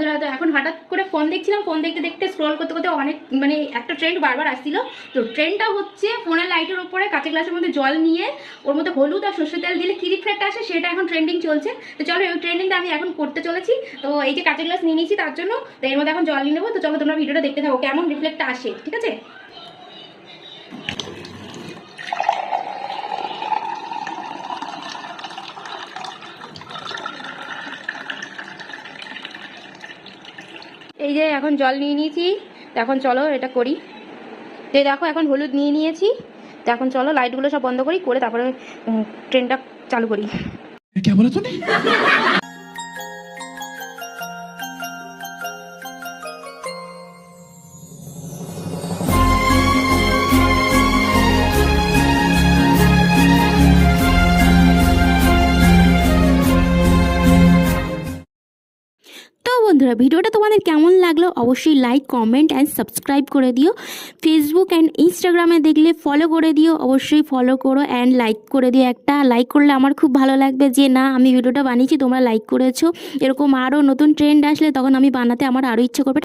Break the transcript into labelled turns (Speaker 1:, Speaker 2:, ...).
Speaker 1: বন্ধুরা, তো এখন হঠাৎ করে ফোন দেখছিলাম, ফোন দেখতে দেখতে স্ক্রল করতে করতে অনেক মানে একটা ট্রেন্ড বারবার আসছিল। তো ট্রেন্ডটা হচ্ছে ফোনের লাইটের উপরে কাঁচের গ্লাসের মধ্যে জল নিয়ে ওর মধ্যে হলুদ আর সর্ষের তেল দিলে কি রিফ্লেক্ট আসে, সেটা এখন ট্রেন্ডিং চলছে। তো চলো এই ট্রেন্ডিংটা আমি এখন করতে চলেছি। তো এই যে কাঁচের গ্লাস নিয়ে নিয়েছি তার জন্য, তো এর মধ্যে এখন জল নিয়ে নেবো। তো চলো তোমরা ভিডিওটা দেখতে থাকো কেমন রিফ্লেক্টটা আসে, ঠিক আছে? এই যে এখন জল নিয়ে নিয়েছি, তো এখন চলো এটা করি। তো দেখো এখন হলুদ নিয়ে নিয়েছি, তো এখন চলো লাইটগুলো সব বন্ধ করি, করে তারপরে ট্রেনটা চালু করি।
Speaker 2: क्या बोला तूने?
Speaker 3: তো বন্ধুরা, ভিডিওটা তোমাদের কেমন লাগলো অবশ্যই লাইক, কমেন্ট অ্যান্ড সাবস্ক্রাইব করে দিও। ফেসবুক অ্যান্ড ইনস্টাগ্রামে দেখলে ফলো করে দিও, অবশ্যই ফলো করো অ্যান্ড লাইক করে দিও। একটা লাইক করলে আমার খুব ভালো লাগবে যে না আমি ভিডিওটা বানিয়েছি, তোমরা লাইক করেছো। এরকম আরও নতুন ট্রেন্ড আসলে তখন আমি বানাতে আমার আরও ইচ্ছে করবে।